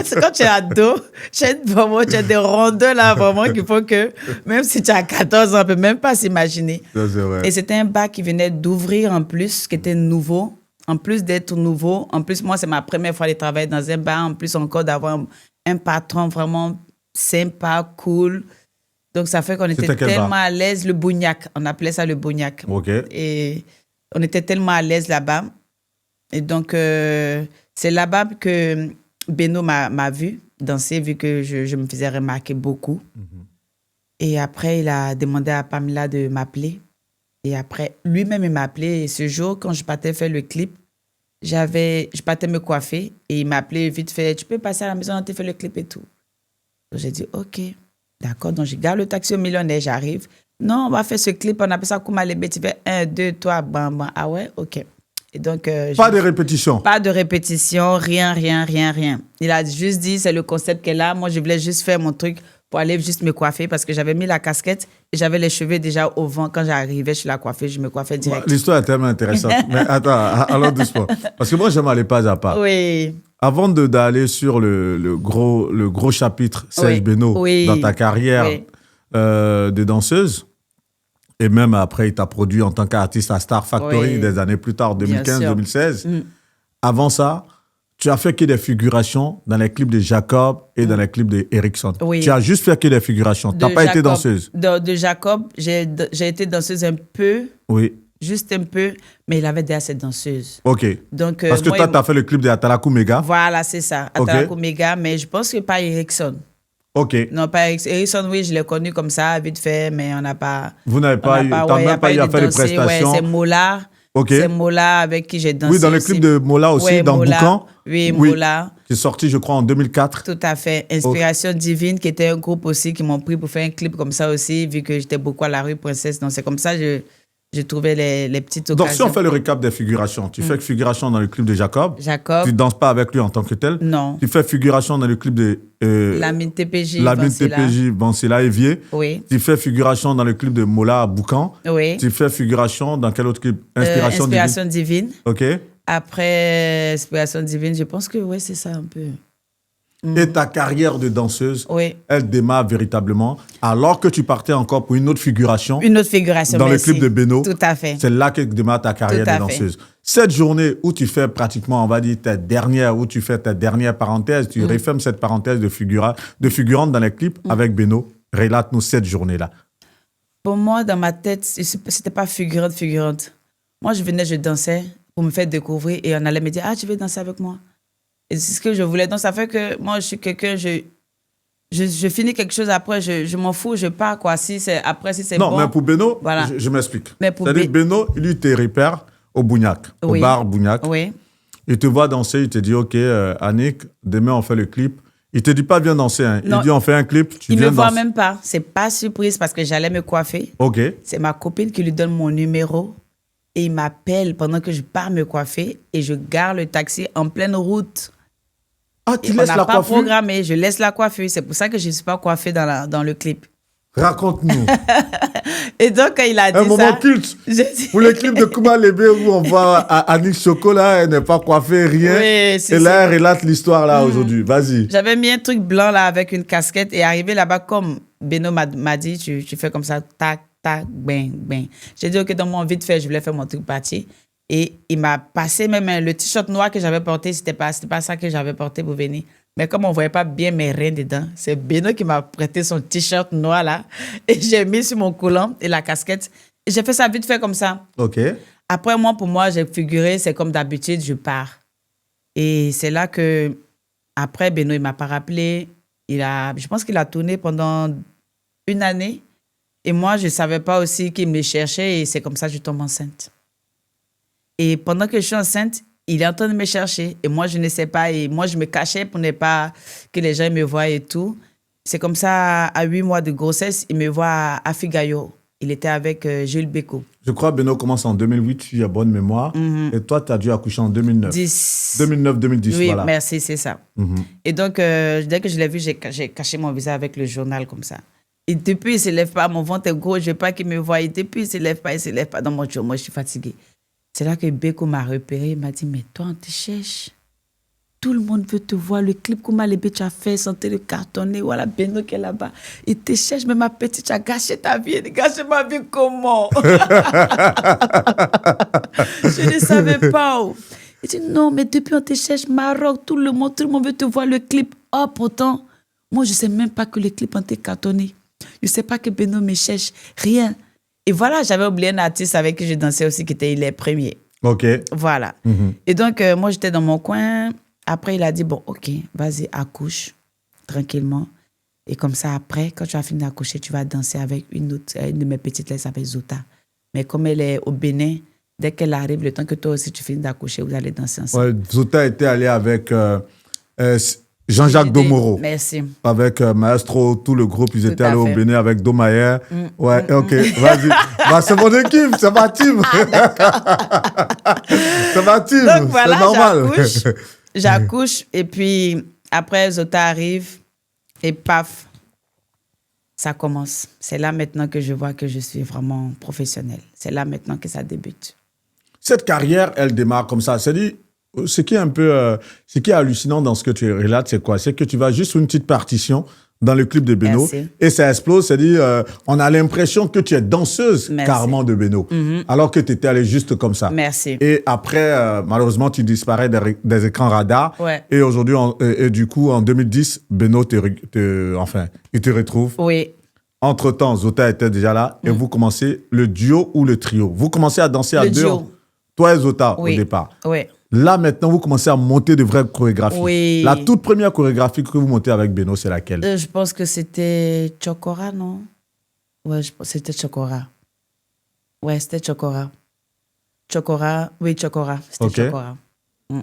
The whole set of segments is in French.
C'est quand tu es ado, tu as des rondeurs là, vraiment, qu'il faut que, même si tu as 14 ans, on ne peut même pas s'imaginer. Ça, c'est vrai. Et c'était un bar qui venait d'ouvrir en plus, qui était nouveau. En plus d'être nouveau, en plus, moi, c'est ma première fois de travailler dans un bar, en plus encore d'avoir un patron vraiment sympa, cool. Donc, ça fait qu'on était tellement à l'aise. Le Bougnac, on appelait ça le Bougnac. OK. Et on était tellement à l'aise là-bas. Et donc, c'est là-bas que Beno m'a vu danser, vu que je me faisais remarquer beaucoup. Et après, il a demandé à Pamela de m'appeler. Et après, lui-même, il m'a appelé. Et ce jour, quand je partais faire le clip, je partais me coiffer. Et il m'a appelé vite fait, tu peux passer à la maison, on te fait le clip et tout. Donc, j'ai dit, OK, d'accord. Donc, je garde le taxi au Millionnaire, j'arrive. Non, on va faire ce clip, on appelle ça Koumalébé. Tu fais 1, 2, 3, bam, bam. Ah ouais, OK. Et donc, pas de répétition. Pas de répétition, rien. Il a juste dit, c'est le concept qu'elle a. Moi, je voulais juste faire mon truc pour aller juste me coiffer parce que j'avais mis la casquette et j'avais les cheveux déjà au vent. Quand j'arrivais chez la coiffeuse, je me coiffais direct. L'histoire est tellement intéressante. Mais attends, allons doucement. Parce que moi, j'aime aller pas à pas. Oui. Avant d'aller sur le gros chapitre, Serge Beno, dans ta carrière de danseuse, et même après, il t'a produit en tant qu'artiste à Star Factory des années plus tard, 2015-2016. Avant ça, tu as fait que des figurations dans les clips de Jacob et dans les clips d'Erickson. Tu as juste fait que des figurations. Tu n'as pas été danseuse. De Jacob, j'ai été danseuse un peu. Oui. Juste un peu, mais il avait déjà cette danseuse. OK. Donc, parce que toi, tu as fait le clip de Atalakou Mega. Voilà, c'est ça. Atalakou Mega, mais je pense que pas Erickson. OK. Non, pas Erickson, oui, je l'ai connu comme ça, vite fait, mais on n'a pas... Vous n'avez pas eu... Tu n'as même pas eu à faire les prestations. C'est Mola. OK. C'est Mola avec qui j'ai dansé. Oui, dans le clip de Mola aussi, dans Mola. Boucan. Oui, Mola. Qui est sorti, je crois, en 2004. Tout à fait. Inspiration Divine, qui était un groupe aussi qui m'ont pris pour faire un clip comme ça aussi, vu que j'étais beaucoup à la rue Princesse. Donc, c'est comme ça que j'ai trouvé les petites occasions. Donc, si on fait le récap des figurations, tu fais figuration dans le clip de Jacob. Jacob. Tu ne danses pas avec lui en tant que tel. Non. Tu fais figuration dans le clip de... Lamine TPJ. Lamine TPJ, Bansila Evier. Oui. Tu fais figuration dans le clip de Mola Boucan. Oui. Tu fais figuration dans quel autre clip? Inspiration Divine. OK. Après Inspiration Divine, je pense que oui, c'est ça un peu. Et ta carrière de danseuse, elle démarre véritablement alors que tu partais encore pour une autre figuration. Une autre figuration, dans le clip de Beno. Tout à fait. C'est là que démarre ta carrière de danseuse. Cette journée où tu fais pratiquement, on va dire, ta dernière parenthèse, tu refermes cette parenthèse de figurante dans les clips avec Beno. Relate-nous cette journée-là. Pour moi, dans ma tête, c'était pas figurante. Moi, je dansais pour me faire découvrir et on allait me dire, ah, tu veux danser avec moi? Et c'est ce que je voulais. Donc, ça fait que moi, je suis quelqu'un, je finis quelque chose après, je m'en fous, je pars, quoi. Si c'est bon. Non, mais pour Beno, voilà. je m'explique. C'est-à-dire Beno, lui, te repère au Bougnac, au bar Bougnac. Oui. Il te voit danser, il te dit, OK, Annick, demain, on fait le clip. Il te dit pas, viens danser. Hein. Il dit, on fait un clip, tu viens danser. Il me voit même pas. C'est pas surprise parce que j'allais me coiffer. OK. C'est ma copine qui lui donne mon numéro. Et il m'appelle pendant que je pars me coiffer et je gare le taxi en pleine route. Ah, tu laisses la coiffure? On n'a pas programmé, je laisse la coiffure. C'est pour ça que je ne suis pas coiffée dans le clip. Raconte-nous. Et donc, quand il a dit ça... Un moment culte. Pour le clip de Koumalébé où on voit Annick Choco, là, elle n'est pas coiffée, rien. Oui, et là, elle relate l'histoire, là, aujourd'hui. Vas-y. J'avais mis un truc blanc, là, avec une casquette. Et arrivé là-bas, comme Beno m'a dit, tu fais comme ça, tac, tac, bang, bang. J'ai dit, OK, dans mon vite fait, je voulais faire mon truc parti. Et il m'a passé même le t-shirt noir que j'avais porté, c'était pas ça que j'avais porté pour venir. Mais comme on ne voyait pas bien mes reins dedans, c'est Beno qui m'a prêté son t-shirt noir là. Et j'ai mis sur mon collant et la casquette. Et j'ai fait ça vite fait comme ça. OK. Après, pour moi, j'ai figuré, c'est comme d'habitude, je pars. Et c'est là que, après, Beno, il ne m'a pas rappelé. Je pense qu'il a tourné pendant 1 année. Et moi, je ne savais pas aussi qu'il me cherchait et c'est comme ça que je tombe enceinte. Et pendant que je suis enceinte, il est en train de me chercher. Et moi, je ne sais pas. Et moi, je me cachais pour ne pas que les gens me voient et tout. C'est comme ça, à 8 mois de grossesse, il me voit à Figayo. Il était avec Jules Beko. Je crois que Beno commence en 2008, si j'ai bonne mémoire. Et toi, tu as dû accoucher en 2009. 2009-2010, oui, voilà. Merci, c'est ça. Et donc, dès que je l'ai vu, j'ai caché mon visage avec le journal comme ça. Et depuis, il ne se lève pas. Mon ventre est gros, je ne veux pas qu'il me voie. Et depuis, il ne se lève pas. Dans mon jour, moi, je suis fatiguée. C'est là que Beko m'a repéré. Il m'a dit, mais toi, on te cherche. tout le monde veut te voir. Le clip que Malébé tu as fait, santé le cartonné, voilà Beno qui est là-bas. Il te cherche, mais ma petite, tu as gâché ta vie. Gâché ma vie comment? Je ne savais pas. Il dit non, mais depuis on te cherche, Maroc, tout le monde veut te voir le clip. Oh, pourtant, moi je ne sais même pas que le clip ont été cartonné. Je ne sais pas que Beno me cherche, rien. Et voilà, j'avais oublié un artiste avec qui je dansais aussi, qui était les premiers. OK. Voilà. Et donc, moi, j'étais dans mon coin. Après, il a dit, bon, OK, vas-y, accouche, tranquillement. Et comme ça, après, quand tu as fini d'accoucher, tu vas danser avec une de mes petites, elle s'appelle Zota. Mais comme elle est au Bénin, dès qu'elle arrive, le temps que toi aussi, tu finis d'accoucher, vous allez danser ensemble. Ouais, Zota était allé avec Jean-Jacques Domoro. Merci. Avec Maestro, tout le groupe, ils étaient allés au Bénin avec Domayer. Ouais, OK, vas-y. Bah, c'est mon équipe, c'est ma team. C'est ma team, donc, voilà, c'est normal. J'accouche, et puis après, Zota arrive, et paf, ça commence. C'est là maintenant que je vois que je suis vraiment professionnelle. C'est là maintenant que ça débute. Cette carrière, elle démarre comme ça. C'est-à-dire, ce qui est hallucinant dans ce que tu relates, c'est quoi? C'est que tu vas juste sur une petite partition dans le clip de Beno. Merci. Et ça explose. C'est-à-dire, on a l'impression que tu es danseuse carrément de Beno, alors que tu étais allée juste comme ça. Merci. Et après, malheureusement, tu disparais des écrans radars. Ouais. Et aujourd'hui, et du coup, en 2010, Beno il te retrouve. Oui. Entre-temps, Zota était déjà là et vous commencez le duo ou le trio. Vous commencez à danser à deux. Duo. Toi et Zota au départ. Oui. Là, maintenant, vous commencez à monter de vraies chorégraphies. Oui. La toute première chorégraphie que vous montez avec Beno, c'est laquelle? Je pense que c'était Chokora, non? Ouais, je pense que c'était Chokora. Ouais, c'était Chokora. Chokora, oui, Chokora. C'était Chokora.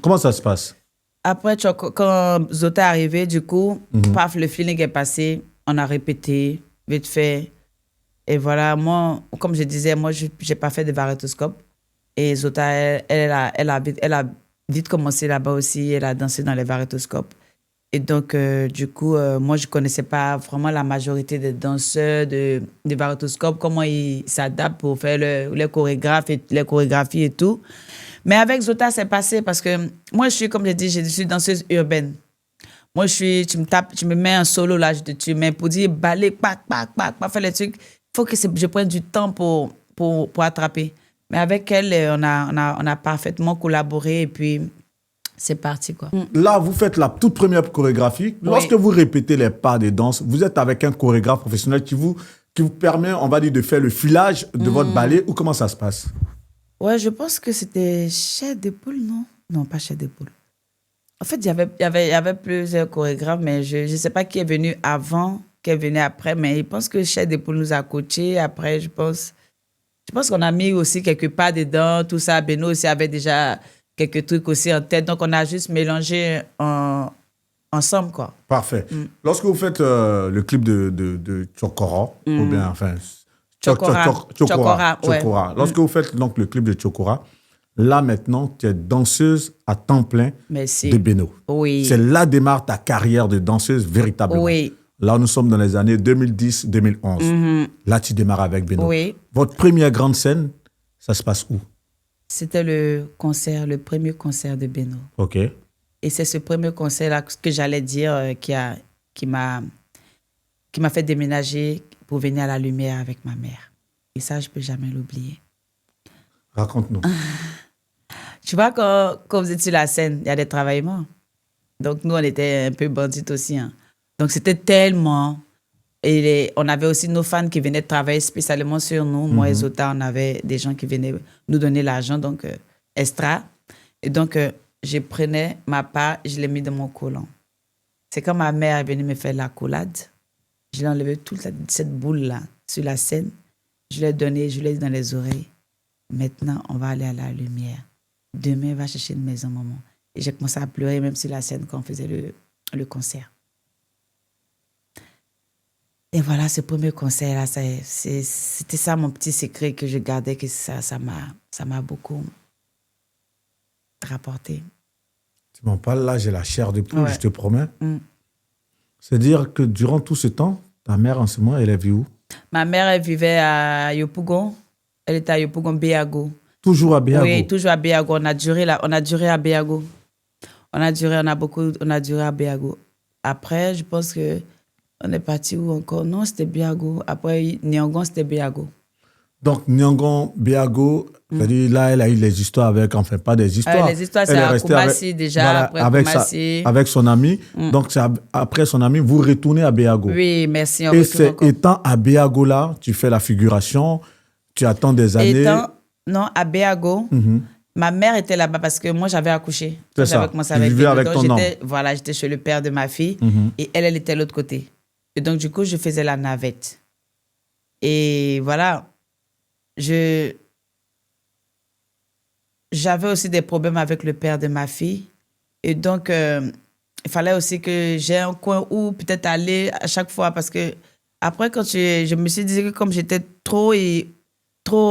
Comment ça se passe? Après, quand Zota est arrivé, du coup, paf, le feeling est passé. On a répété, vite fait. Et voilà, moi, comme je disais, moi, je n'ai pas fait de varétoscope. Et Zota, elle a vite commencé là-bas aussi. Elle a dansé dans les varétoscopes. Et donc, du coup, moi, je ne connaissais pas vraiment la majorité des danseurs de varétoscope, comment ils s'adaptent pour faire les chorégraphies et tout. Mais avec Zota, c'est passé parce que moi, comme je dis, je suis danseuse urbaine. Moi, tu me tapes, tu me mets un solo là, je te tue. Mais pour dire balai, pac, faire les trucs, il faut que je prenne du temps pour attraper. Mais avec elle, on a parfaitement collaboré et puis c'est parti, quoi. Là, vous faites la toute première chorégraphie. Lorsque vous répétez les pas des danses, vous êtes avec un chorégraphe professionnel qui vous permet, on va dire, de faire le filage de votre ballet, ou comment ça se passe? Ouais, je pense que c'était Chair d'épaule, non? Non, pas Chair d'épaule. En fait, il y avait plusieurs chorégraphes, mais je ne sais pas qui est venu avant, qui est venu après, mais je pense que Chair d'épaule nous a coachés. Après, je pense qu'on a mis aussi quelques pas dedans, tout ça. Beno aussi avait déjà quelques trucs aussi en tête. Donc, on a juste mélangé ensemble, quoi. Parfait. Lorsque vous faites le clip de Chokora, ou bien, enfin... Chokora. Lorsque vous faites donc le clip de Chokora, là, maintenant, tu es danseuse à temps plein de Beno. Oui. C'est là démarre ta carrière de danseuse véritablement. Oui. Là, nous sommes dans les années 2010-2011. Là, tu démarres avec Beno. Oui. Votre première grande scène, ça se passe où? C'était le premier concert de Beno. OK. Et c'est ce premier concert-là que j'allais dire qui m'a fait déménager pour venir à la lumière avec ma mère. Et ça, je ne peux jamais l'oublier. Raconte-nous. Tu vois, quand vous êtes sur la scène, il y a des travaillements. Donc, nous, on était un peu bandites aussi. Hein. Donc, c'était tellement... Et on avait aussi nos fans qui venaient travailler spécialement sur nous. Moi et Zota, on avait des gens qui venaient nous donner l'argent, donc extra. Et donc, je prenais ma part, je l'ai mis dans mon collant. C'est quand ma mère est venue me faire la collade. Je l'ai enlevé toute cette boule-là sur la scène. Je l'ai donnée, je l'ai dit dans les oreilles. Maintenant, on va aller à la lumière. Demain, on va chercher une maison, maman. Et j'ai commencé à pleurer, même sur la scène, quand on faisait le concert. Et voilà, ce premier concert-là, c'était ça mon petit secret que je gardais, que ça m'a beaucoup rapporté. Tu m'en parles, là, j'ai la chair de poule, je te promets. C'est-à-dire que durant tout ce temps, ta mère, en ce moment, elle vit où? Ma mère, elle vivait à Yopougon. Elle était à Yopougon, Béago. Toujours à Béago? Oui, toujours à Béago. On a duré à Béago. On a duré à Béago. Après, je pense que on est parti où encore? Non, c'était Béago. Après, Niangon, c'était Béago. Donc, Niangon, Béago, c'est-à-dire là, elle a eu les histoires avec, enfin, pas des histoires. Les histoires, c'est à Koumassi déjà, voilà, après Koumassi. Avec son ami. Donc, après son ami, vous retournez à Béago. Oui, merci. Et c'est étant à Béago là, tu fais la figuration, tu attends des années. Non, à Béago, ma mère était là-bas parce que moi, j'avais accouché. C'est ça. Tu vivais avec ton homme. Voilà, j'étais chez le père de ma fille et elle était de l'autre côté. Et donc, du coup, je faisais la navette. Et voilà, j'avais aussi des problèmes avec le père de ma fille. Et donc, il fallait aussi que j'ai un coin où peut-être aller à chaque fois. Parce que après, quand je me suis dit que comme j'étais trop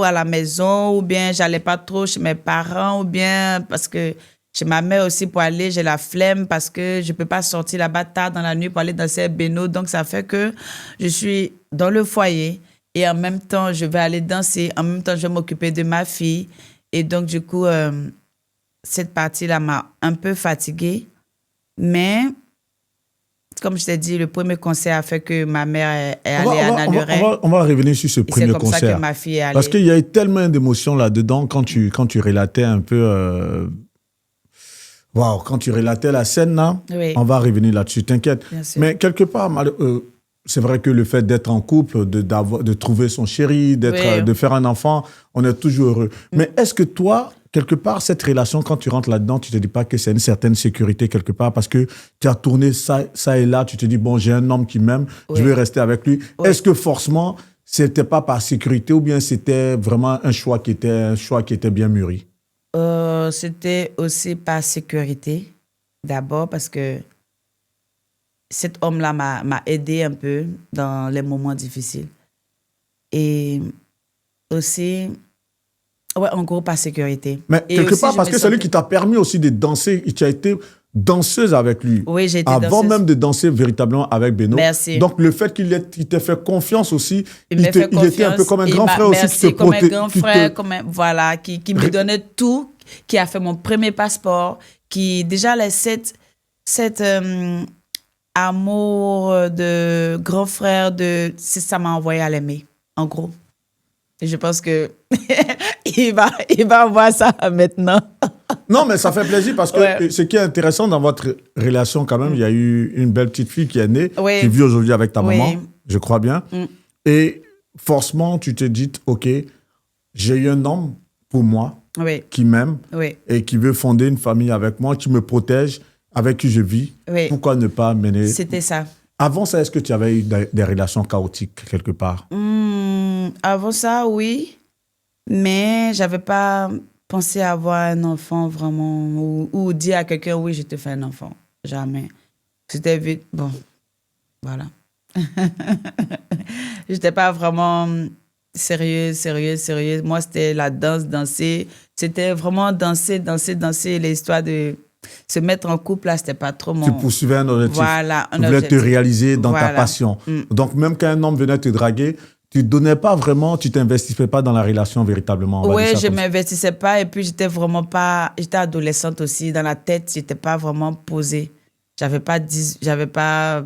à la maison, ou bien j'allais pas trop chez mes parents, ou bien parce que chez ma mère aussi pour aller, j'ai la flemme parce que je peux pas sortir là-bas tard dans la nuit pour aller danser à Beno. Donc, ça fait que je suis dans le foyer et en même temps, je vais aller danser. En même temps, je vais m'occuper de ma fille. Et donc, du coup, cette partie-là m'a un peu fatiguée. Mais, comme je t'ai dit, le premier concert a fait que ma mère est allée à Nanuret. On va revenir sur ce premier concert. C'est comme ça que ma fille est allée. Parce qu'il y a eu tellement d'émotions là-dedans quand tu relatais un peu... quand tu relatais la scène, là, oui. On va revenir là-dessus, t'inquiète. Mais quelque part, c'est vrai que le fait d'être en couple, de trouver son chéri, de faire un enfant, on est toujours heureux. Mais est-ce que toi, quelque part, cette relation, quand tu rentres là-dedans, tu ne te dis pas que c'est une certaine sécurité quelque part parce que tu as tourné ça et là, tu te dis, bon, j'ai un homme qui m'aime, je vais rester avec lui. Est-ce que forcément, ce n'était pas par sécurité ou bien c'était vraiment un choix qui était bien mûri? C'était aussi par sécurité, d'abord parce que cet homme-là m'a aidé un peu dans les moments difficiles. Et aussi, en gros, par sécurité. Mais quelque part, parce que c'est lui qui t'a permis aussi de danser, tu as été danseuse avec lui. Oui, j'ai été danseuse. Avant même de danser véritablement avec Beno. Merci. Donc, le fait qu'il t'ait fait confiance aussi, il était un peu comme un grand frère aussi qui te protégeait. Comme un grand frère, voilà, qui me donnait tout, qui a fait mon premier passeport, qui déjà cet amour de grand frère, ça m'a envoyé à l'aimer, en gros. Et je pense que il va voir ça maintenant. Non, mais ça fait plaisir parce que ce qui est intéressant dans votre relation quand même, il y a eu une belle petite fille qui est née, qui vit aujourd'hui avec ta maman, je crois bien. Et forcément, tu te dis, OK, j'ai eu un homme pour moi qui m'aime et qui veut fonder une famille avec moi, qui me protège, avec qui je vis. Pourquoi ne pas mener... C'était ça. Avant ça, est-ce que tu avais eu des relations chaotiques quelque part? Avant ça, oui. Mais j'avais pas pensé à avoir un enfant vraiment ou dire à quelqu'un, oui, je te fais un enfant. Jamais. C'était vite. Bon, voilà. J'étais pas vraiment sérieuse. Moi, c'était la danser. C'était vraiment danser. L'histoire de se mettre en couple, là, c'était pas trop mon... Tu poursuivais un objectif. Voilà, tu voulais te réaliser dans ta passion. Donc, même quand un homme venait te draguer, tu ne donnais pas vraiment, tu t'investissais pas dans la relation véritablement. Oui, je ne m'investissais pas et puis j'étais vraiment pas... J'étais adolescente aussi, dans la tête, j'étais pas vraiment posée. J'avais pas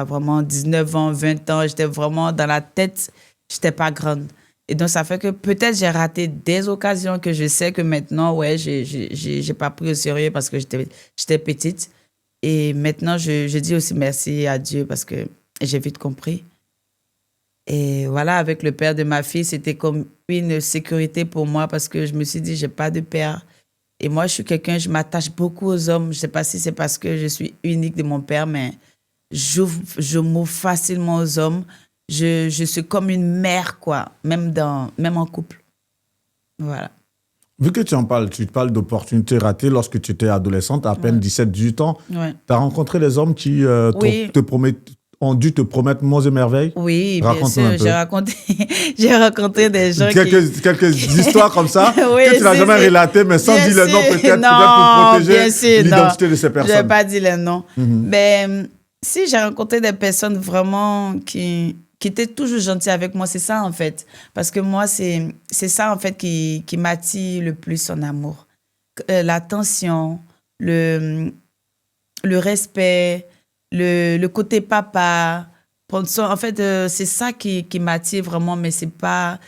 vraiment 19 ans, 20 ans, j'étais vraiment dans la tête, j'étais pas grande. Et donc, ça fait que peut-être j'ai raté des occasions que je sais que maintenant, j'ai pas pris au sérieux parce que j'étais petite. Et maintenant, je dis aussi merci à Dieu parce que j'ai vite compris. Et voilà, avec le père de ma fille, c'était comme une sécurité pour moi parce que je me suis dit, j'ai pas de père. Et moi, je suis quelqu'un, je m'attache beaucoup aux hommes. Je sais pas si c'est parce que je suis unique de mon père, mais je m'ouvre facilement aux hommes. Je suis comme une mère, quoi, même en couple. Voilà. Vu que tu parles d'opportunités ratées lorsque tu étais adolescente, à peine 17-18 ans. Tu as rencontré les hommes qui ont dû te promettre monts et merveilles? Oui, bien sûr. J'ai rencontré des gens quelques histoires comme ça que tu n'as jamais relatées, mais sans dire les noms peut-être pour protéger l'identité de ces personnes. Je n'ai pas dit les noms. Mais si j'ai rencontré des personnes vraiment qui étaient toujours gentilles avec moi, c'est ça en fait. Parce que moi, c'est ça en fait qui m'attire le plus en amour. L'attention, le respect, le côté papa, prendre soin. En fait, c'est ça qui m'attire vraiment, mais c'est pas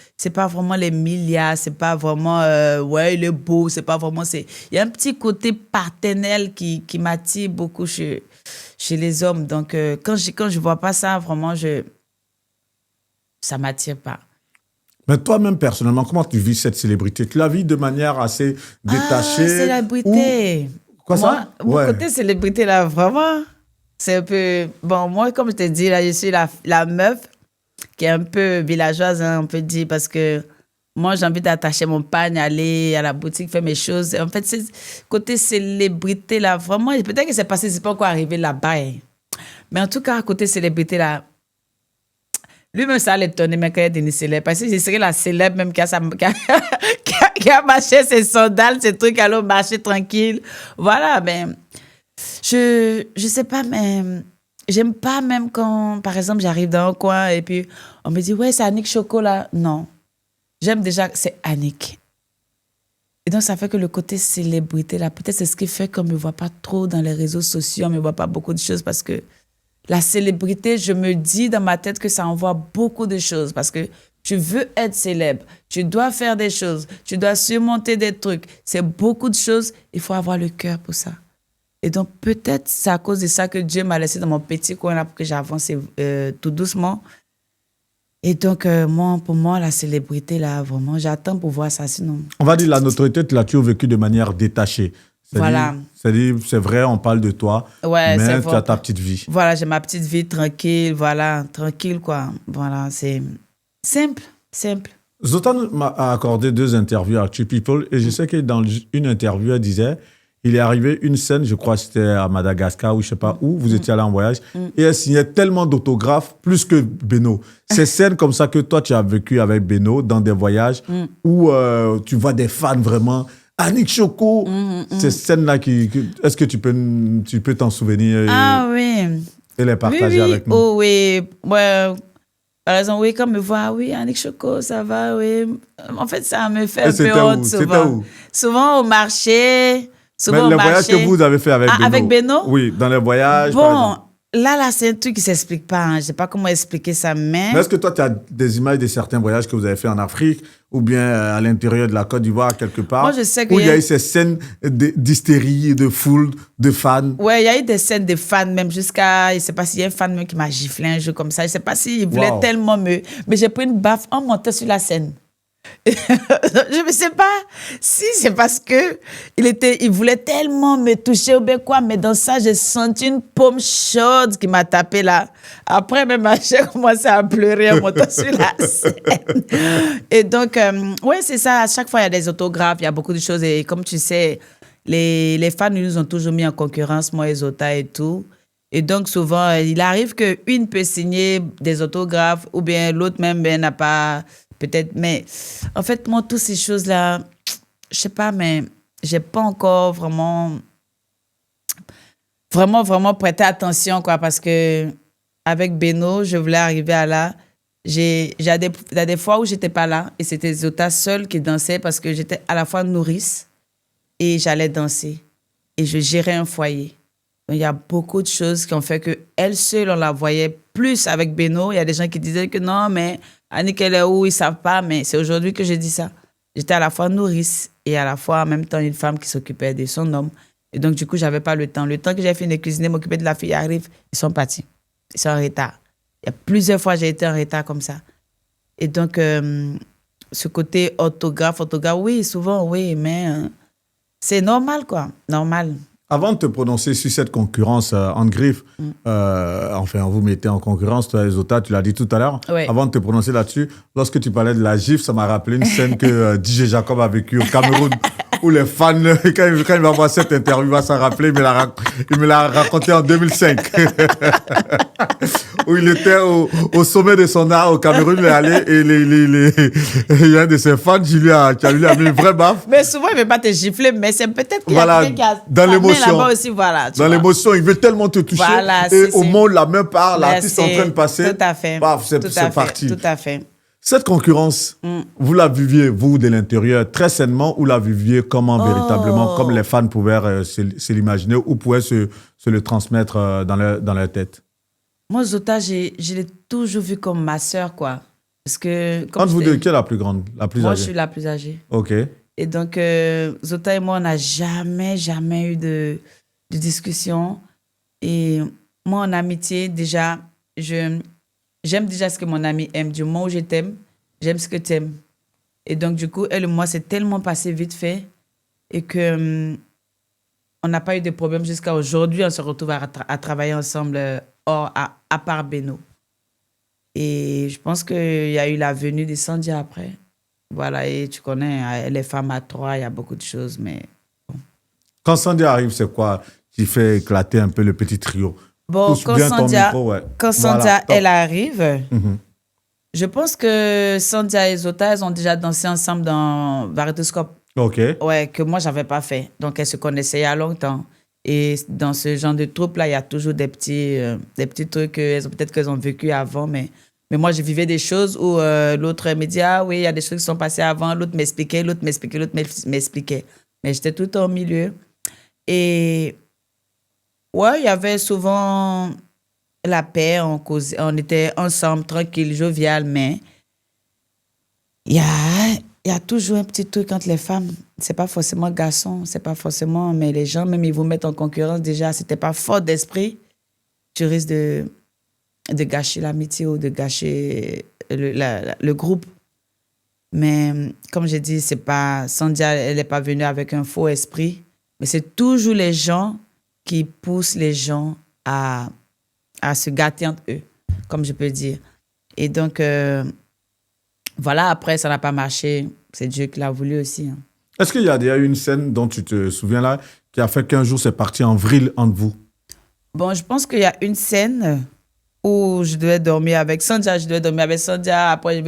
vraiment les milliards, c'est pas vraiment, ouais, il est beau, c'est pas vraiment, il y a un petit côté paternel qui m'attire beaucoup chez les hommes. Donc, quand je vois pas ça, vraiment, ça m'attire pas. Mais toi-même, personnellement, comment tu vis cette célébrité? Tu la vis de manière assez détachée? Célébrité. Quoi ça? Mon côté célébrité, là, vraiment, c'est un peu... Bon, moi, comme je te dis, là, je suis la meuf qui est un peu villageoise, hein, on peut dire, parce que moi, j'ai envie d'attacher mon pagne, aller à la boutique, faire mes choses. En fait, c'est côté célébrité, là, vraiment, peut-être que c'est passé, c'est pas encore arrivé là-bas. Hein. Mais en tout cas, côté célébrité, là, lui-même, ça l'étonner, mais quand il est devenu célèbre. Parce que je serais la célèbre même qui a marché ses sandales, ses trucs, alors marcher tranquille. Voilà, ben, je sais pas, mais j'aime pas même quand, par exemple, j'arrive dans un coin et puis on me dit, ouais, c'est Annick Chocolat. Non. J'aime déjà que c'est Annick. Et donc, ça fait que le côté célébrité, là, peut-être c'est ce qui fait qu'on me voit pas trop dans les réseaux sociaux, on me voit pas beaucoup de choses parce que la célébrité, je me dis dans ma tête que ça envoie beaucoup de choses parce que tu veux être célèbre, tu dois faire des choses, tu dois surmonter des trucs. C'est beaucoup de choses, il faut avoir le cœur pour ça. Et donc, peut-être c'est à cause de ça que Dieu m'a laissé dans mon petit coin là pour que j'avance tout doucement. Et donc, pour moi, la célébrité, là, vraiment, j'attends pour voir ça, sinon... On va dire la notoriété, tu l'as toujours vécu de manière détachée. Voilà. C'est-à-dire, c'est vrai, on parle de toi, ouais, mais tu as ta petite vie. Voilà, j'ai ma petite vie tranquille, voilà, tranquille, quoi. Voilà, c'est simple. Zoltan m'a accordé 2 interviews à Actu People et je sais que dans une interview, elle disait, il est arrivé une scène, je crois que c'était à Madagascar ou je ne sais pas où, vous étiez allé en voyage, et elle signait tellement d'autographes, plus que Beno. Ces scènes comme ça que toi, tu as vécu avec Beno dans des voyages où tu vois des fans vraiment... Annick Choco, ces scènes-là, est-ce que tu peux t'en souvenir et les partager avec nous? Oh oui, ouais. Par exemple, oui, quand me voit, oui, Annick Choco, ça va, oui. En fait, ça me fait un peu honte souvent. C'était où? Souvent au marché. Mais les voyages que vous avez fait avec Beno? Avec Beno? Oui, dans les voyages. Bon, là, c'est un truc qui ne s'explique pas. Hein. Je ne sais pas comment expliquer ça, mais est-ce que toi, tu as des images de certains voyages que vous avez fait en Afrique ou bien à l'intérieur de la Côte d'Ivoire, quelque part, moi, je sais que où il y a eu ces scènes d'hystérie, de foule, de fans? Oui, il y a eu des scènes de fans, même jusqu'à... Je ne sais pas s'il y a un fan même qui m'a giflé un jour comme ça. Je ne sais pas s'il voulait tellement me... Mais j'ai pris une baffe en montant sur la scène. Je ne sais pas si c'est parce que il voulait tellement me toucher ou bien quoi, mais dans ça, j'ai senti une paume chaude qui m'a tapé là. Après, même j'ai commencé à pleurer en montant sur la scène. Et donc, oui, c'est ça. À chaque fois, il y a des autographes, il y a beaucoup de choses. Et comme tu sais, les fans nous ont toujours mis en concurrence, moi et Zota et tout. Et donc, souvent, il arrive qu'une peut signer des autographes ou bien l'autre même n'a pas... Peut-être, mais en fait, moi, toutes ces choses-là, je sais pas, mais j'ai pas encore vraiment prêté attention, quoi, parce que avec Beno, je voulais arriver à là. Il y a des fois où j'étais pas là et c'était Zota seule qui dansait parce que j'étais à la fois nourrice et j'allais danser et je gérais un foyer. Donc, il y a beaucoup de choses qui ont fait qu'elle seule, on la voyait plus avec Beno. Il y a des gens qui disaient que non, mais Annick, elle est où? Ils ne savent pas, mais c'est aujourd'hui que je dis ça. J'étais à la fois nourrice et à la fois en même temps une femme qui s'occupait de son homme. Et donc, du coup, je n'avais pas le temps. Le temps que j'ai fini de cuisiner, m'occuper de la fille arrive, ils sont partis. Ils sont en retard. Il y a plusieurs fois, j'ai été en retard comme ça. Et donc, ce côté autographe, oui, souvent, oui, mais c'est normal, quoi. Normal. Avant de te prononcer sur cette concurrence en griffe, enfin, vous mettez en concurrence, toi et Zota, tu l'as dit tout à l'heure. Oui. Avant de te prononcer là-dessus, lorsque tu parlais de la gifle, ça m'a rappelé une scène que DJ Jacob a vécue au Cameroun, où les fans, quand il va voir cette interview, il va s'en rappeler, il me l'a raconté en 2005. Où il était au sommet de son art au Cameroun, il est allé et il y a un de ses fans qui lui a mis une vraie baffe. Mais souvent, il ne veut pas te gifler, mais c'est peut-être qu'il y a quelqu'un qui a dans l'émotion là-bas aussi, voilà. Dans l'émotion, il veut tellement te toucher. Voilà, et au moment où la main part, l'artiste est en train de passer. Tout à fait. Paf, c'est parti. Tout à fait. Cette concurrence, vous la viviez, vous, de l'intérieur, très sainement, ou la viviez comment véritablement, comme les fans pouvaient se l'imaginer ou pouvaient se le transmettre dans leur tête? Moi, Zota, je l'ai toujours vue comme ma sœur, quoi. Parce que, entre vous deux, qui est la plus grande, la plus âgée? Moi, je suis la plus âgée. OK. Et donc, Zota et moi, on n'a jamais eu de discussion. Et moi, en amitié, déjà, j'aime déjà ce que mon ami aime. Du moment où je t'aime, j'aime ce que tu aimes. Et donc, du coup, elle et moi, c'est tellement passé vite fait et que on n'a pas eu de problème jusqu'à aujourd'hui. On se retrouve à travailler ensemble, à part Beno. Et je pense qu'il y a eu la venue de Sandia après. Voilà, et tu connais, les femmes à trois, il y a beaucoup de choses, mais... Bon. Quand Sandia arrive, c'est quoi qui fait éclater un peu le petit trio? Bon, quand Sandia, elle arrive, je pense que Sandia et Zota, elles ont déjà dansé ensemble dans Varitoscope. OK. Ouais, que moi, j'avais pas fait. Donc, elles se connaissaient il y a longtemps. Et dans ce genre de troupe-là, il y a toujours des petits trucs peut-être qu'elles ont vécu avant, mais moi, je vivais des choses où l'autre me dit « Ah oui, il y a des choses qui sont passées avant. » L'autre m'expliquait. Mais j'étais tout au milieu. Et ouais, il y avait souvent la paix. On était ensemble, tranquille, jovial, mais il y a toujours un petit truc entre les femmes. C'est pas forcément garçon, c'est pas forcément... Mais les gens, même ils vous mettent en concurrence déjà. Si t'es pas fort d'esprit, tu risques de gâcher l'amitié ou de gâcher le groupe. Mais comme j'ai dit, c'est pas... Sandia, elle n'est pas venue avec un faux esprit. Mais c'est toujours les gens qui poussent les gens à se gâter entre eux, comme je peux dire. Et donc, voilà, après, ça n'a pas marché. C'est Dieu qui l'a voulu aussi. Hein. Est-ce qu'il y a déjà une scène dont tu te souviens là, qui a fait qu'un jour, c'est parti en vrille entre vous? Bon, je pense qu'il y a une scène où je devais dormir avec Sandia. Après, je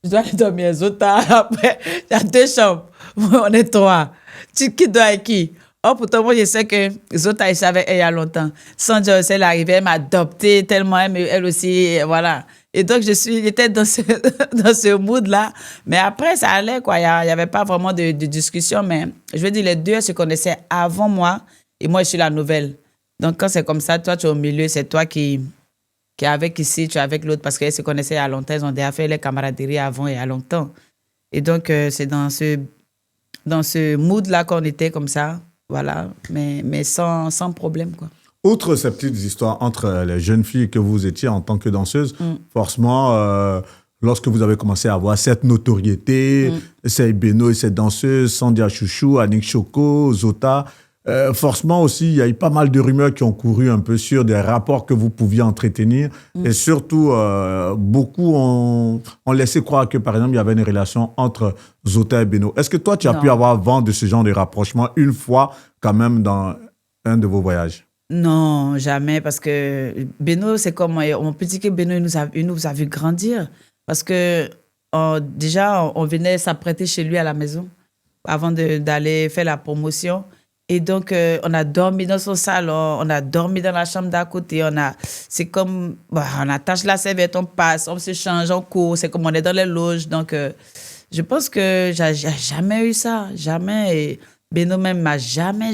dois dormir avec Zota. Après, il y a 2 chambres. On est 3. Qui doit avec qui? Oh, pourtant, moi, je sais que Zota, elle savait il y a longtemps. Sandia, elle est arrivée, elle m'a adoptée tellement, elle aussi, voilà. Et donc, j'étais dans ce mood-là. Mais après, ça allait, quoi. Il n'y avait pas vraiment de discussion. Mais je veux dire, les deux se connaissaient avant moi. Et moi, je suis la nouvelle. Donc, quand c'est comme ça, toi, tu es au milieu, c'est toi qui est avec ici, tu es avec l'autre. Parce qu'elles se connaissaient il y a longtemps. Ils ont déjà fait les camaraderies avant il y a longtemps. Et donc, c'est dans ce mood-là qu'on était comme ça. Voilà. Mais sans problème, quoi. Outre ces petites histoires entre les jeunes filles que vous étiez en tant que danseuse, forcément, lorsque vous avez commencé à avoir cette notoriété, ces Beno et ces danseuses, Sandia Chouchou, Annick Choco, Zota, forcément aussi, il y a eu pas mal de rumeurs qui ont couru un peu sur des rapports que vous pouviez entretenir. Et surtout, beaucoup ont laissé croire que, par exemple, il y avait une relation entre Zota et Beno. Est-ce que toi, tu as pu avoir vent de ce genre de rapprochement une fois, quand même, dans un de vos voyages? Non, jamais, parce que Beno, c'est comme... On peut dire que Beno, il nous a vu grandir. Parce que déjà, on venait s'apprêter chez lui à la maison avant d'aller faire la promotion. Et donc, on a dormi dans son salon, on a dormi dans la chambre d'à côté. C'est comme... on attache la serviette, on passe, on se change, on court. C'est comme on est dans les loges. Donc, je pense que j'ai jamais eu ça. Jamais. Et Beno même m'a jamais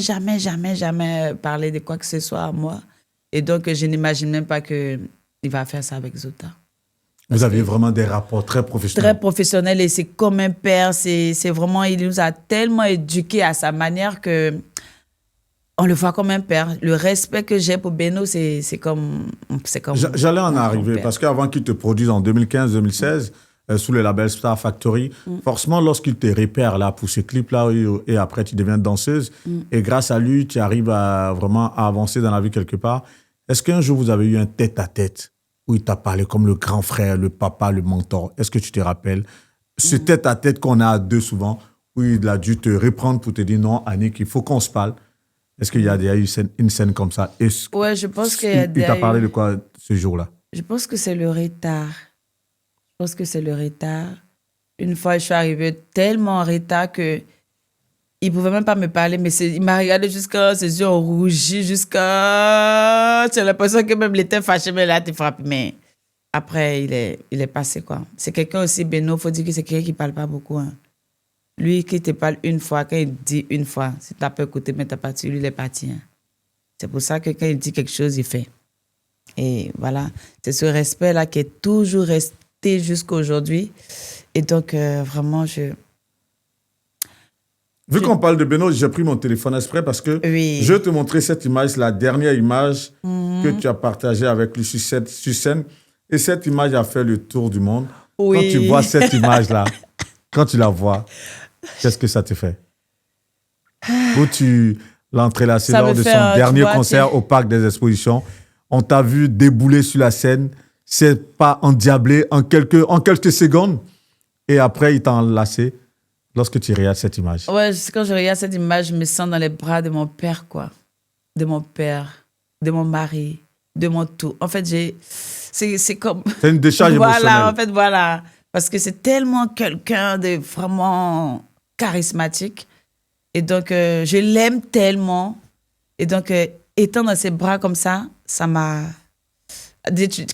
parlé de quoi que ce soit à moi. Et donc, je n'imagine même pas qu'il va faire ça avec Zota. Vous aviez vraiment des rapports très professionnels. Très professionnels et c'est comme un père. C'est vraiment, il nous a tellement éduqués à sa manière que on le voit comme un père. Le respect que j'ai pour Beno, c'est comme... J'allais en arriver parce qu'avant qu'il te produise en 2015-2016, sous le label Star Factory, forcément, lorsqu'il te repère là, pour ce clip-là, et après tu deviens danseuse, et grâce à lui, tu arrives vraiment à avancer dans la vie quelque part. Est-ce qu'un jour, vous avez eu un tête-à-tête où il t'a parlé comme le grand frère, le papa, le mentor? Est-ce que tu te rappelles ce tête-à-tête qu'on a à deux souvent, où il a dû te reprendre pour te dire non, Annick, il faut qu'on se parle? Est-ce qu'il y a eu une scène comme ça? Ouais, je pense qu'il y a il t'a parlé de quoi ce jour-là? Je pense que c'est le retard. Une fois, je suis arrivée tellement en retard que il pouvait même pas me parler, mais il m'a regardé jusqu'à ses yeux ont rougi, jusqu'à... J'ai l'impression que même il était fâché, mais là, tu frappes. Mais après, il est passé, quoi. C'est quelqu'un aussi, Beno, il faut dire que c'est quelqu'un qui ne parle pas beaucoup. Hein. Lui, qui te parle une fois, quand il dit une fois, si tu as pas écouté, mais tu n'as pas dit, lui, il est parti. Hein. C'est pour ça que quand il dit quelque chose, il fait. Et voilà, c'est ce respect-là qui est toujours resté jusqu'à aujourd'hui. Et donc, vraiment, Vu qu'on parle de Beno, j'ai pris mon téléphone exprès parce que je vais te montrer cette image, la dernière image que tu as partagée avec lui sur scène. Et cette image a fait le tour du monde. Oui. Quand tu vois cette image-là, quand tu la vois, qu'est-ce que ça te fait? Où tu l'as entrelacé lors de son dernier concert au Parc des Expositions. On t'a vu débouler sur la scène. C'est pas endiablé en quelques secondes. Et après, il t'a enlacé. Lorsque tu regardes cette image. Ouais, quand je regarde cette image, je me sens dans les bras de mon père, quoi. De mon père, de mon mari, de mon tout. En fait, c'est comme... C'est une décharge émotionnelle. Voilà, en fait, voilà. Parce que c'est tellement quelqu'un de vraiment charismatique. Et donc, je l'aime tellement. Et donc, étant dans ses bras comme ça m'a...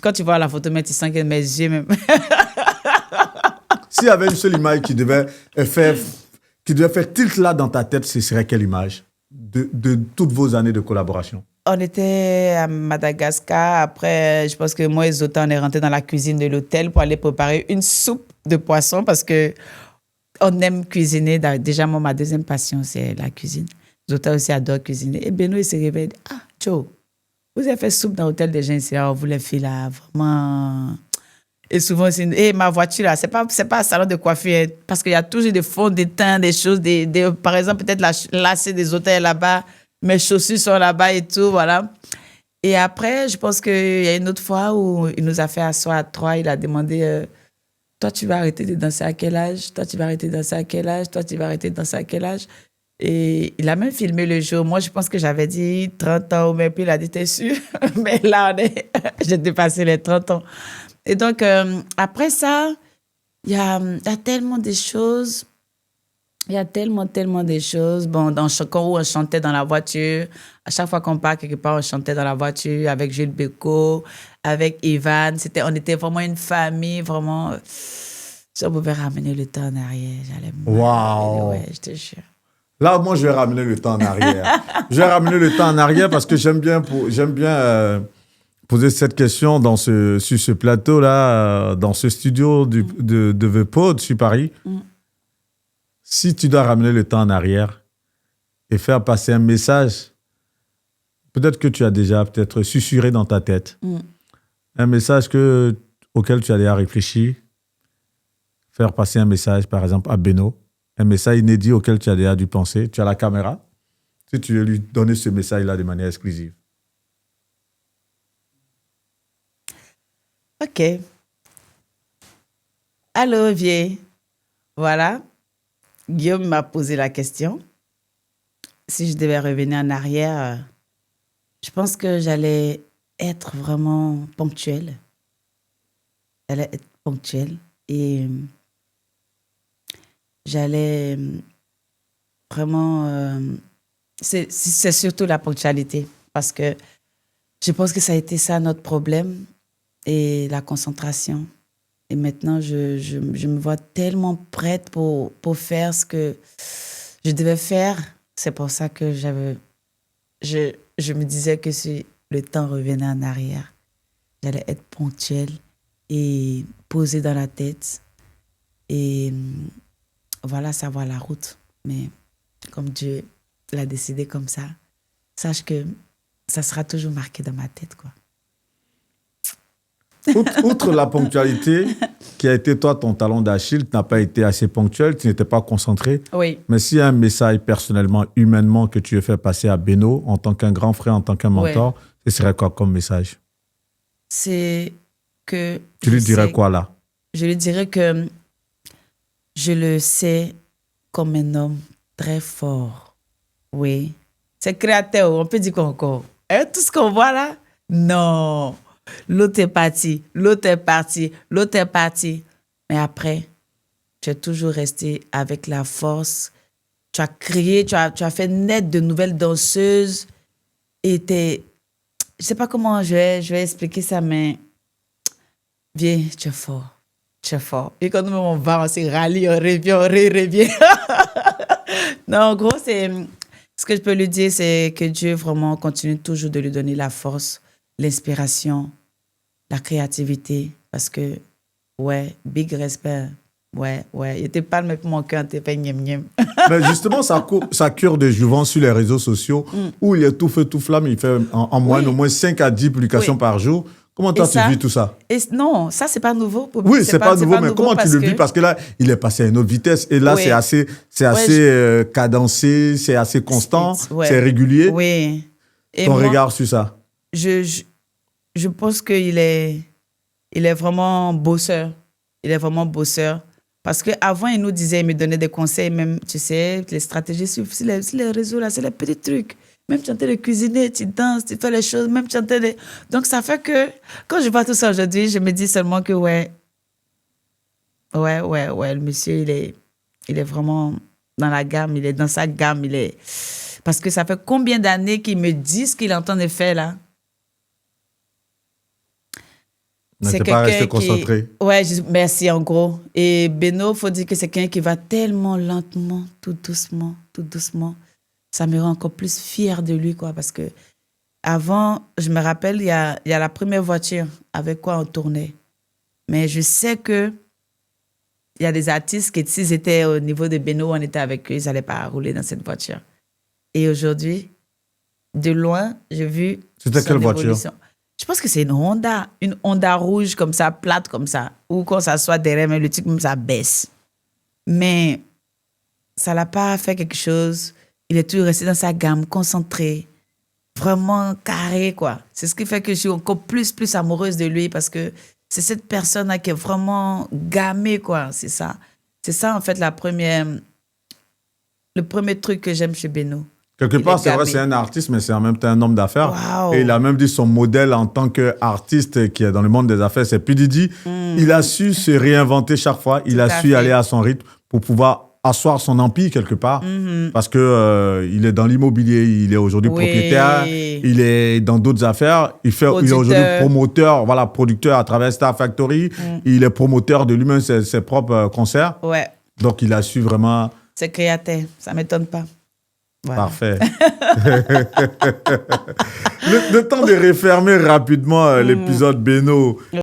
Quand tu vois la photo, tu sens que mes yeux... Même... S'il y avait une seule image qui devait faire tilt là dans ta tête, ce serait quelle image de toutes vos années de collaboration? On était à Madagascar. Après, je pense que moi et Zota, on est rentrés dans la cuisine de l'hôtel pour aller préparer une soupe de poisson parce que on aime cuisiner. Déjà, moi, ma deuxième passion, c'est la cuisine. Zota aussi adore cuisiner. Et Beno, il s'est réveillé. Ah, Joe, vous avez fait soupe dans l'hôtel des gens ici. On vous les fait là, vraiment... Et souvent, c'est ma voiture, là, c'est pas un salon de coiffure, parce qu'il y a toujours des fonds de teint, des choses, par exemple, peut-être la lacet des hôtels là-bas, mes chaussures sont là-bas et tout, voilà. Et après, je pense qu'il y a une autre fois où il nous a fait asseoir à trois, il a demandé, toi, tu vas arrêter de danser à quel âge? Toi, tu vas arrêter de danser à quel âge? Toi, tu vas arrêter de danser à quel âge? Et il a même filmé le jour. Moi, je pense que j'avais dit 30 ans, mais puis il a dit, t'es sûr? Mais là, j'ai dépassé les 30 ans. Et donc, après ça, il y a tellement de choses. Il y a tellement de choses. Bon, quand on chantait dans la voiture, à chaque fois qu'on part quelque part, on chantait dans la voiture avec Jules Bécaud, avec Ivan. On était vraiment une famille, vraiment. Si on pouvait ramener le temps en arrière, j'allais... Waouh! Ouais, je te jure. Là, moi, je vais ramener le temps en arrière. Je vais ramener le temps en arrière parce que j'aime bien poser cette question sur ce plateau-là, dans ce studio de The Pod sur Paris. Si tu dois ramener le temps en arrière et faire passer un message, peut-être que tu as déjà peut-être susurré dans ta tête, un message auquel tu as déjà réfléchi, faire passer un message, par exemple, à Beno, un message inédit auquel tu as déjà dû penser. Tu as la caméra, si tu veux lui donner ce message-là de manière exclusive. OK. Allô, vieux. Voilà. Guillaume m'a posé la question. Si je devais revenir en arrière, je pense que j'allais être vraiment ponctuelle. J'allais être ponctuelle et j'allais vraiment... c'est surtout la ponctualité parce que je pense que ça a été ça notre problème. Et la concentration. Et maintenant, je me vois tellement prête pour faire ce que je devais faire. C'est pour ça que je me disais que si le temps revenait en arrière, j'allais être ponctuelle et posée dans la tête. Et voilà, savoir la route. Mais comme Dieu l'a décidé comme ça, sache que ça sera toujours marqué dans ma tête, quoi. Outre la ponctualité, qui a été toi ton talon d'Achille, tu n'as pas été assez ponctuel, tu n'étais pas concentré. Oui. Mais s'il y a un message personnellement, humainement, que tu veux faire passer à Beno, en tant qu'un grand frère, en tant qu'un mentor, ce serait quoi comme message? C'est que... Tu lui dirais quoi là? Je lui dirais que je le sais comme un homme très fort. Oui. C'est créateur, on peut dire quoi encore? Tout ce qu'on voit là? Non. L'autre est parti, l'autre est parti, l'autre est parti. Mais après, tu es toujours resté avec la force. Tu as créé, tu as fait naître de nouvelles danseuses. Et je ne sais pas comment je vais expliquer ça, mais Viens, tu es fort. Tu es fort. Et quand nous on va, on se rallie, on revient. Non, en gros, ce que je peux lui dire, c'est que Dieu vraiment continue toujours de lui donner la force, l'inspiration, la créativité. Parce que, ouais, big respect. Ouais. Il était pas le pour mon cœur, t'es pas gném. Mais justement, ça cure de jouvence sur les réseaux sociaux où il est tout feu, tout flamme. Il fait en moyenne au moins 5 à 10 publications par jour. Comment toi, tu vis tout ça? Non, ça, c'est pas nouveau. Oui, c'est pas nouveau, mais comment tu le vis? Parce que là, il est passé à une autre vitesse. Et là, c'est assez cadencé, c'est assez constant, c'est régulier. Oui. Et ton regard sur ça? Je pense qu'il est vraiment bosseur. Il est vraiment bosseur. Parce qu'avant, il nous disait, il me donnait des conseils, même, tu sais, les stratégies sur les réseaux, là, c'est les petits trucs. Même tu es en train de cuisiner, tu danses, tu fais les choses, même tu es en train de... Donc, ça fait que, quand je vois tout ça aujourd'hui, je me dis seulement que, le monsieur, il est vraiment dans la gamme, il est dans sa gamme, Parce que ça fait combien d'années qu'il me dit ce qu'il est en train de faire, là? C'est pas resté concentré. Ouais, merci, en gros. Et Beno, il faut dire que c'est quelqu'un qui va tellement lentement, tout doucement. Ça me rend encore plus fière de lui, quoi, parce que avant, je me rappelle, il y a la première voiture avec quoi on tournait. Mais je sais que il y a des artistes qui, s'ils étaient au niveau de Beno, on était avec eux, ils n'allaient pas rouler dans cette voiture. Et aujourd'hui, de loin, j'ai vu C'était quelle voiture? Je pense que c'est une Honda rouge comme ça, plate comme ça, ou quand ça soit derrière, mais le truc même ça baisse. Mais ça l'a pas fait quelque chose. Il est toujours resté dans sa gamme, concentré, vraiment carré, quoi. C'est ce qui fait que je suis encore plus amoureuse de lui parce que c'est cette personne-là qui est vraiment gammée, quoi. C'est ça. C'est ça, en fait, le premier truc que j'aime chez Beno. Quelque part, c'est vrai, c'est un artiste, mais c'est en même temps un homme d'affaires. Wow. Et il a même dit son modèle en tant qu'artiste qui est dans le monde des affaires, c'est P. Diddy. Il a su se réinventer chaque fois. Il a su aller à son rythme pour pouvoir asseoir son empire quelque part. Parce que il est dans l'immobilier, il est aujourd'hui propriétaire, il est dans d'autres affaires. Il est aujourd'hui promoteur, producteur à travers Star Factory. Il est promoteur de lui-même ses propres concerts. Ouais. Donc, il a su vraiment... C'est créateur, ça ne m'étonne pas. Voilà. Parfait. Le temps de refermer rapidement l'épisode Beno.